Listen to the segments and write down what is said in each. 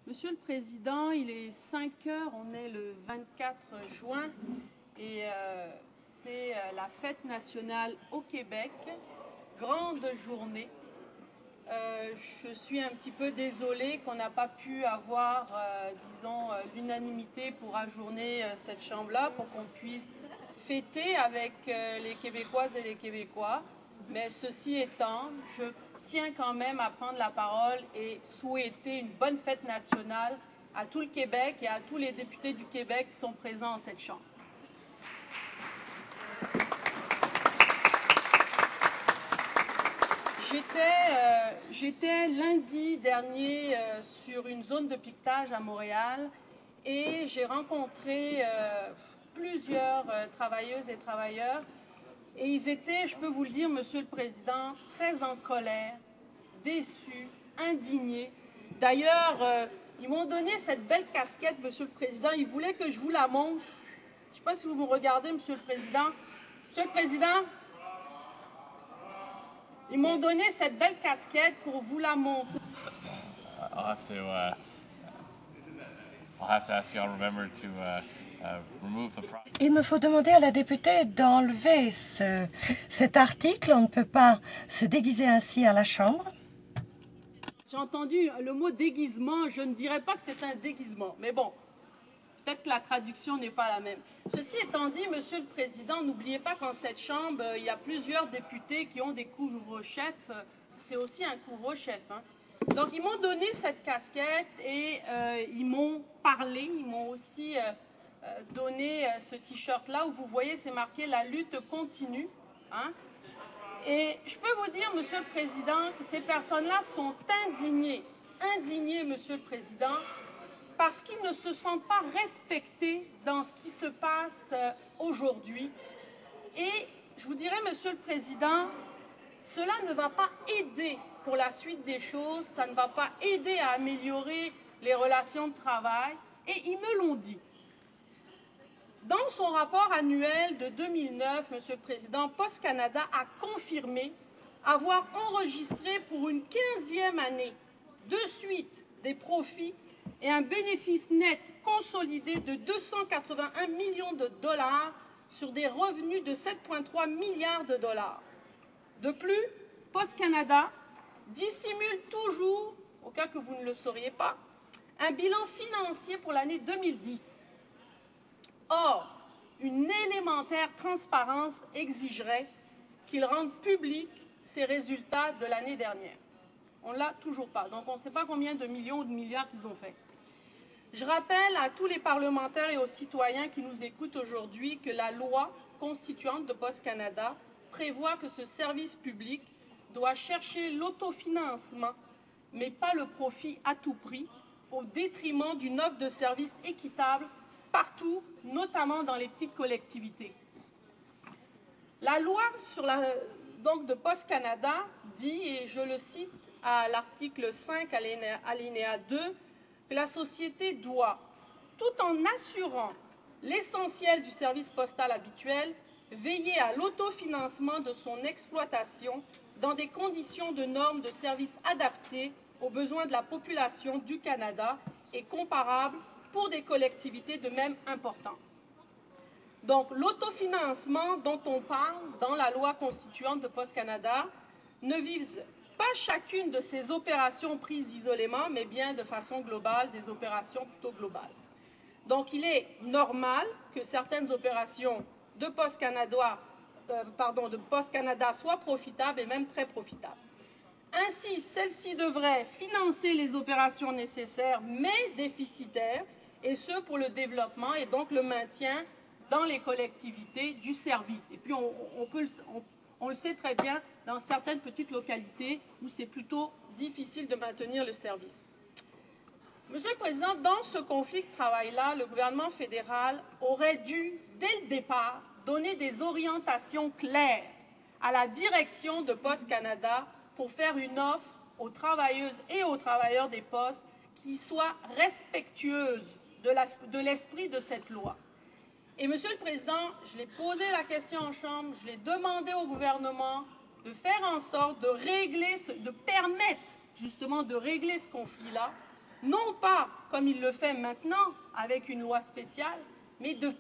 Monsieur le Président, il est 5 heures, on est le 24 juin et c'est la fête nationale au Québec, grande journée. Je suis un petit peu désolée qu'on n'a pas pu avoir, disons, l'unanimité pour ajourner cette chambre-là, pour qu'on puisse fêter avec les Québécoises et les Québécois. Mais ceci étant, je tiens quand même à prendre la parole et souhaiter une bonne fête nationale à tout le Québec et à tous les députés du Québec qui sont présents en cette chambre. J'étais lundi dernier sur une zone de piquetage à Montréal et j'ai rencontré plusieurs travailleuses et travailleurs. Et ils étaient, je peux vous le dire, Monsieur le Président, très en colère, déçus, indignés. D'ailleurs, ils m'ont donné cette belle casquette, Monsieur le Président. Ils voulaient que je vous la montre. Je ne sais pas si vous me regardez, Monsieur le Président. Monsieur le Président, ils m'ont donné cette belle casquette pour vous la montrer. I'll have to ask the honourable member to remove the. Il me faut demander à la députée d'enlever cet article. On ne peut pas se déguiser ainsi à la Chambre. J'ai entendu le mot déguisement. Je ne dirais pas que c'est un déguisement, mais bon, peut-être que la traduction n'est pas la même. Ceci étant dit, Monsieur le Président, n'oubliez pas qu'en cette Chambre, il y a plusieurs députés qui ont des couvre-chefs. C'est aussi un couvre-chef, hein. Donc, ils m'ont donné cette casquette et ils m'ont parlé, ils m'ont aussi donné ce T-shirt-là où vous voyez, c'est marqué « La lutte continue hein ». Et je peux vous dire, Monsieur le Président, que ces personnes-là sont indignées, Monsieur le Président, parce qu'ils ne se sentent pas respectés dans ce qui se passe aujourd'hui. Et je vous dirais, Monsieur le Président, cela ne va pas aider pour la suite des choses, ça ne va pas aider à améliorer les relations de travail, et ils me l'ont dit. Dans son rapport annuel de 2009, Monsieur le Président, Post Canada a confirmé avoir enregistré pour une 15e année de suite des profits et un bénéfice net consolidé de 281 millions de dollars sur des revenus de 7,3 milliards de dollars. De plus, Post Canada dissimule toujours, au cas que vous ne le sauriez pas, un bilan financier pour l'année 2010. Or, une élémentaire transparence exigerait qu'il rende public ces résultats de l'année dernière. On ne l'a toujours pas, donc on ne sait pas combien de millions ou de milliards qu'ils ont fait. Je rappelle à tous les parlementaires et aux citoyens qui nous écoutent aujourd'hui que la loi constituante de Post Canada prévoit que ce service public doit chercher l'autofinancement, mais pas le profit à tout prix, au détriment d'une offre de services équitable partout, notamment dans les petites collectivités. La loi donc de Post Canada dit, et je le cite à l'article 5 alinéa 2, que la société doit, tout en assurant l'essentiel du service postal habituel, veiller à l'autofinancement de son exploitation dans des conditions de normes de service adaptées aux besoins de la population du Canada et comparables pour des collectivités de même importance. Donc, l'autofinancement dont on parle dans la loi constituante de Post Canada ne vise pas chacune de ces opérations prises isolément, mais bien de façon globale, des opérations plutôt globales. Donc, il est normal que certaines opérations de Post Canada soient profitables et même très profitables. Ainsi, celles-ci devraient financer les opérations nécessaires mais déficitaires, et ce pour le développement et donc le maintien dans les collectivités du service. Et puis on le sait très bien dans certaines petites localités où c'est plutôt difficile de maintenir le service. Monsieur le Président, dans ce conflit de travail-là, le gouvernement fédéral aurait dû, dès le départ, donner des orientations claires à la direction de Post Canada pour faire une offre aux travailleuses et aux travailleurs des postes qui soit respectueuse de l'esprit de cette loi. Et Monsieur le Président, je l'ai posé la question en Chambre, je l'ai demandé au gouvernement de faire en sorte de permettre justement de régler ce conflit-là non pas comme il le fait maintenant avec une loi spéciale, mais de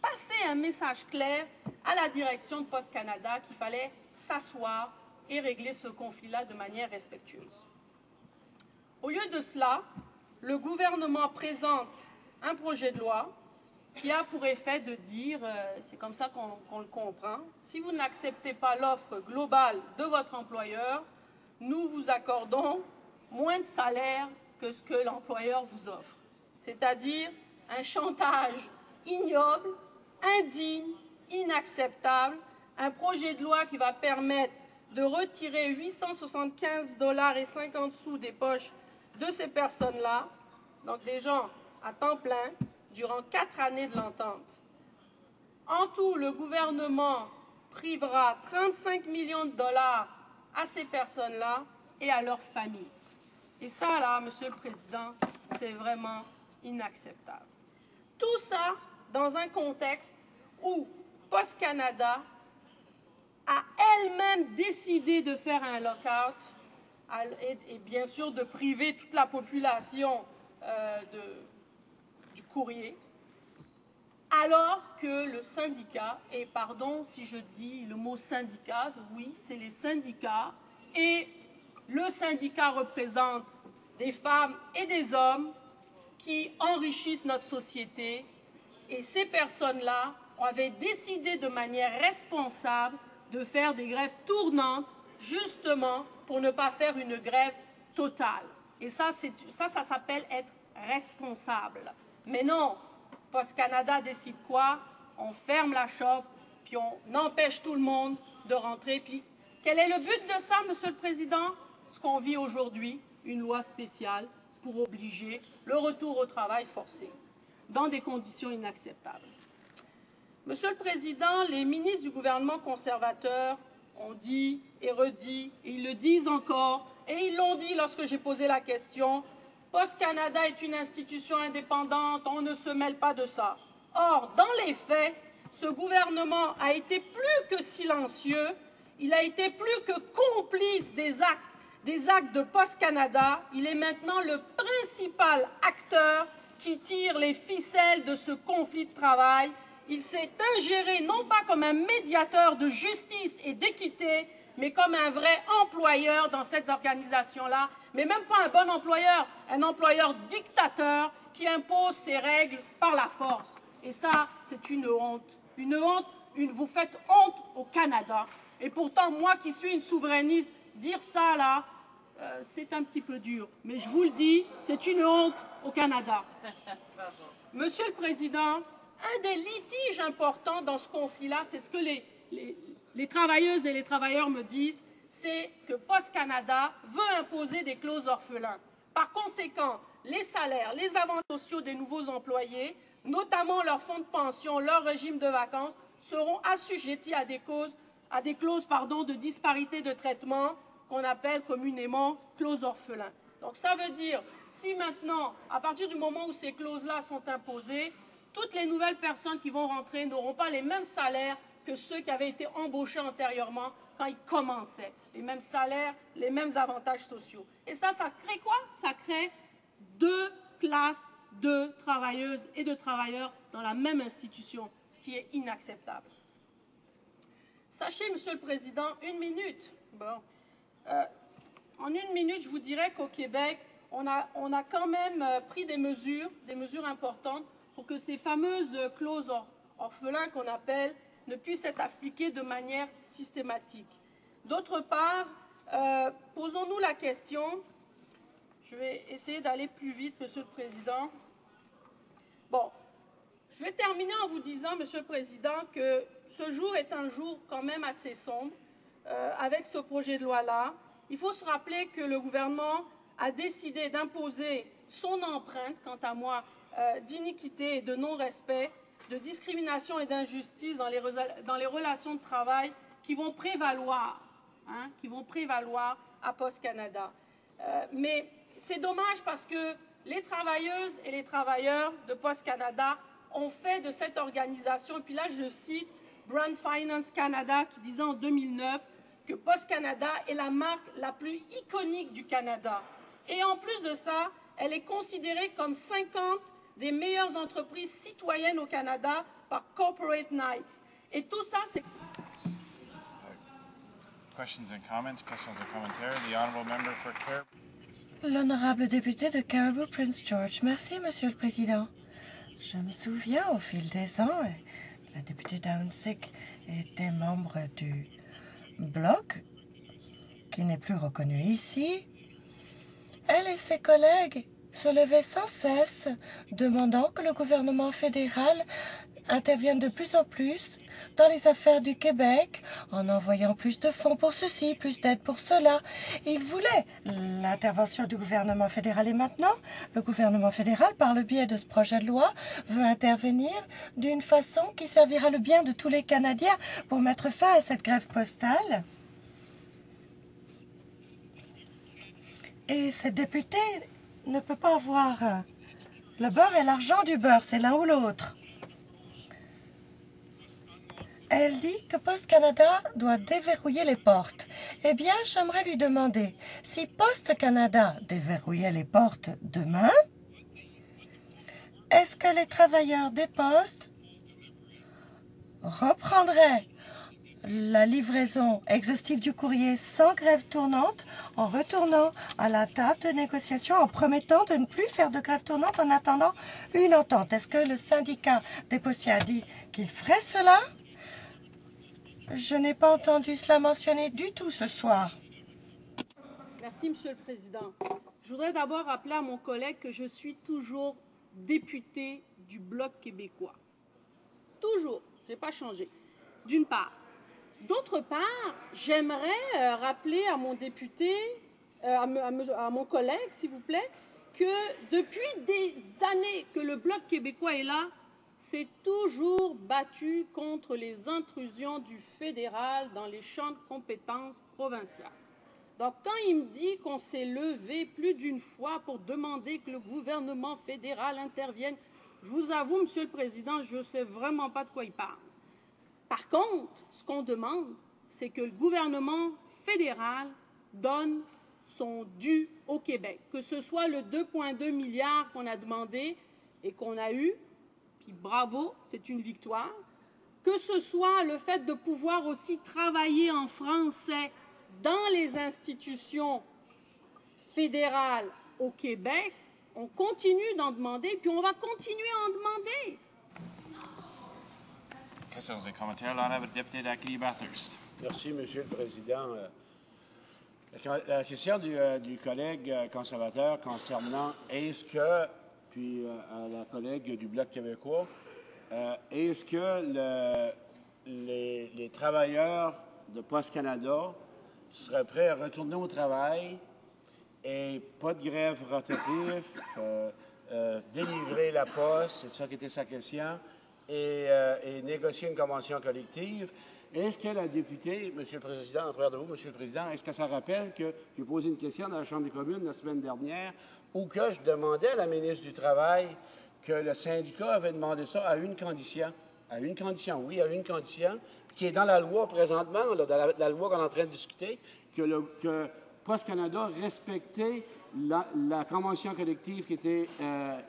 passer un message clair à la direction de Post Canada qu'il fallait s'asseoir et régler ce conflit-là de manière respectueuse. Au lieu de cela, le gouvernement présente un projet de loi qui a pour effet de dire, c'est comme ça qu'on le comprend, si vous n'acceptez pas l'offre globale de votre employeur, nous vous accordons moins de salaire que ce que l'employeur vous offre. C'est-à-dire un chantage ignoble, indigne, inacceptable, un projet de loi qui va permettre de retirer 875,50 $ des poches de ces personnes-là, donc des gens à temps plein, durant 4 années de l'entente. En tout, le gouvernement privera 35 millions de dollars à ces personnes-là et à leurs familles. Et ça, là, Monsieur le Président, c'est vraiment inacceptable. Tout ça dans un contexte où Post Canada a elle-même décidé de faire un lock-out et bien sûr de priver toute la population du courrier, alors que le syndicat, et pardon si je dis le mot syndicat, oui, c'est les syndicats, et le syndicat représente des femmes et des hommes qui enrichissent notre société, et ces personnes-là avaient décidé de manière responsable de faire des grèves tournantes, justement pour ne pas faire une grève totale. Et ça s'appelle être responsable. Mais non, Post Canada décide quoi? On ferme la shop, puis on empêche tout le monde de rentrer. Puis quel est le but de ça, Monsieur le Président? Ce qu'on vit aujourd'hui, une loi spéciale pour obliger le retour au travail forcé, dans des conditions inacceptables. Monsieur le Président, les ministres du gouvernement conservateur ont dit et redit, et ils le disent encore, et ils l'ont dit lorsque j'ai posé la question, Post Canada est une institution indépendante, on ne se mêle pas de ça. Or, dans les faits, ce gouvernement a été plus que silencieux, il a été plus que complice des actes de Post Canada, il est maintenant le principal acteur qui tire les ficelles de ce conflit de travail. Il s'est ingéré non pas comme un médiateur de justice et d'équité, mais comme un vrai employeur dans cette organisation-là, mais même pas un bon employeur, un employeur dictateur qui impose ses règles par la force. Et ça, c'est une honte. Une honte, vous faites honte au Canada. Et pourtant, moi qui suis une souverainiste, dire ça là, c'est un petit peu dur. Mais je vous le dis, c'est une honte au Canada. Monsieur le Président, un des litiges importants dans ce conflit-là, c'est ce que les travailleuses et les travailleurs me disent, c'est que Post Canada veut imposer des clauses orphelins. Par conséquent, les salaires, les avantages sociaux des nouveaux employés, notamment leurs fonds de pension, leur régime de vacances, seront assujettis à des clauses de disparité de traitement qu'on appelle communément clauses orphelins. Donc ça veut dire, si maintenant, à partir du moment où ces clauses-là sont imposées, toutes les nouvelles personnes qui vont rentrer n'auront pas les mêmes salaires que ceux qui avaient été embauchés antérieurement quand ils commençaient. Les mêmes salaires, les mêmes avantages sociaux. Et ça crée quoi? Ça crée deux classes de travailleuses et de travailleurs dans la même institution, ce qui est inacceptable. Sachez, Monsieur le Président, une minute. Bon. En une minute, je vous dirais qu'au Québec, on a quand même pris des mesures importantes pour que ces fameuses clauses orphelins qu'on appelle ne puissent être appliquées de manière systématique. D'autre part, posons-nous la question, je vais essayer d'aller plus vite, Monsieur le Président. Bon, je vais terminer en vous disant, Monsieur le Président, que ce jour est un jour quand même assez sombre avec ce projet de loi-là. Il faut se rappeler que le gouvernement a décidé d'imposer son empreinte, quant à moi, d'iniquité et de non-respect, de discrimination et d'injustice dans les relations de travail qui vont prévaloir à Post Canada. Mais c'est dommage parce que les travailleuses et les travailleurs de Post Canada ont fait de cette organisation, et puis là je cite Brand Finance Canada qui disait en 2009 que Post Canada est la marque la plus iconique du Canada. Et en plus de ça, Elle est considérée comme 50 des meilleures entreprises citoyennes au Canada par Corporate Knights. Et tout ça, c'est... Questions and comments, questions and commentaires. The honourable member for Caribou. L'honorable député de Caribou Prince George. Merci, Monsieur le Président. Je me souviens, au fil des ans, la députée d'Ahuntsic était membre du Bloc, qui n'est plus reconnu ici. Elle et ses collègues se levaient sans cesse, demandant que le gouvernement fédéral intervienne de plus en plus dans les affaires du Québec, en envoyant plus de fonds pour ceci, plus d'aide pour cela. Ils voulaient l'intervention du gouvernement fédéral et maintenant, le gouvernement fédéral, par le biais de ce projet de loi, veut intervenir d'une façon qui servira le bien de tous les Canadiens pour mettre fin à cette grève postale. Et cette députée ne peut pas avoir le beurre et l'argent du beurre, c'est l'un ou l'autre. Elle dit que Post Canada doit déverrouiller les portes. Eh bien, j'aimerais lui demander, si Post Canada déverrouillait les portes demain, est-ce que les travailleurs des postes reprendraient la livraison exhaustive du courrier sans grève tournante en retournant à la table de négociation en promettant de ne plus faire de grève tournante en attendant une entente? Est-ce que le syndicat des postiers a dit qu'il ferait cela? Je n'ai pas entendu cela mentionné du tout ce soir. Merci, Monsieur le Président. Je voudrais d'abord rappeler à mon collègue que je suis toujours député du Bloc québécois. Toujours. Je n'ai pas changé. D'une part. D'autre part, j'aimerais rappeler à mon député, à mon collègue, s'il vous plaît, que depuis des années que le Bloc québécois est là, s'est toujours battu contre les intrusions du fédéral dans les champs de compétences provinciales. Donc, quand il me dit qu'on s'est levé plus d'une fois pour demander que le gouvernement fédéral intervienne, je vous avoue, Monsieur le Président, je ne sais vraiment pas de quoi il parle. Par contre, ce qu'on demande, c'est que le gouvernement fédéral donne son dû au Québec, que ce soit le 2,2 milliards qu'on a demandé et qu'on a eu, puis bravo, c'est une victoire, que ce soit le fait de pouvoir aussi travailler en français dans les institutions fédérales au Québec, on continue d'en demander, puis on va continuer à en demander. Questions et commentaires. L'honorable député d'Acadie Bathurst. Merci, Monsieur le Président. La question du collègue conservateur concernant est-ce que, puis à la collègue du Bloc québécois, est-ce que les travailleurs de Post Canada seraient prêts à retourner au travail et pas de grève rotative, délivrer la poste, c'est ça qui était sa question, et négocier une convention collective. Est-ce que la députée, Monsieur le Président, en travers de vous, Monsieur le Président, est-ce que ça rappelle que j'ai posé une question dans la Chambre des communes la semaine dernière où que je demandais à la ministre du Travail que le syndicat avait demandé ça à une condition. À une condition, oui, à une condition, qui est dans la loi présentement, là, dans la loi qu'on est en train de discuter, que Post Canada respectait la convention collective qui était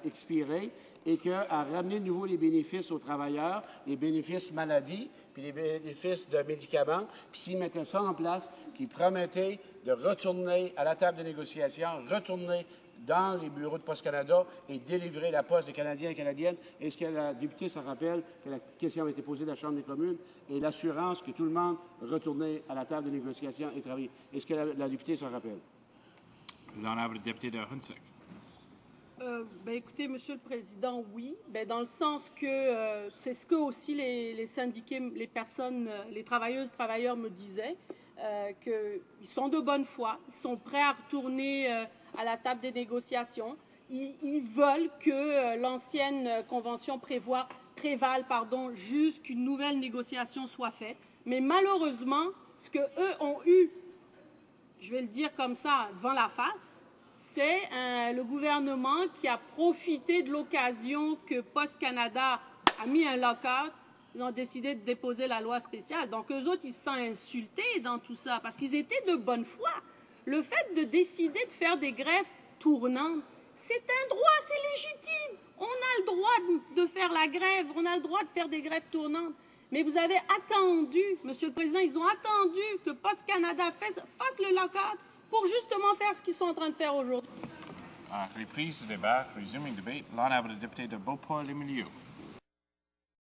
expirée et qu'elle ramenait de nouveau les bénéfices aux travailleurs, les bénéfices maladie, puis les bénéfices de médicaments, puis s'ils mettaient ça en place, qu'ils promettaient de retourner à la table de négociation, retourner dans les bureaux de Post Canada et délivrer la poste des Canadiens et Canadiennes. Est-ce que la députée se rappelle que la question a été posée de la Chambre des communes et l'assurance que tout le monde retournait à la table de négociation et travailler? Est-ce que la députée se rappelle? L'honorable député de Ahuntsic. Écoutez, Monsieur le Président, oui, dans le sens que c'est ce que aussi les syndiqués, les personnes, les travailleuses, travailleurs me disaient, qu'ils sont de bonne foi, ils sont prêts à retourner à la table des négociations. Ils veulent que l'ancienne convention prévale, jusqu'une nouvelle négociation soit faite. Mais malheureusement, ce qu'eux ont eu, je vais le dire comme ça, devant la face, c'est le gouvernement qui a profité de l'occasion que Post Canada a mis un lock-out. Ils ont décidé de déposer la loi spéciale. Donc, eux autres, ils se sentent insultés dans tout ça parce qu'ils étaient de bonne foi. Le fait de décider de faire des grèves tournantes, C'est un droit, c'est légitime. On a le droit de faire la grève, on a le droit de faire des grèves tournantes. Mais vous avez attendu, Monsieur le Président, ils ont attendu que Post Canada fasse le lockout pour justement faire ce qu'ils sont en train de faire aujourd'hui. Reprise du débat, resuming debate, l'honorable député de Beauport-les-Milieux.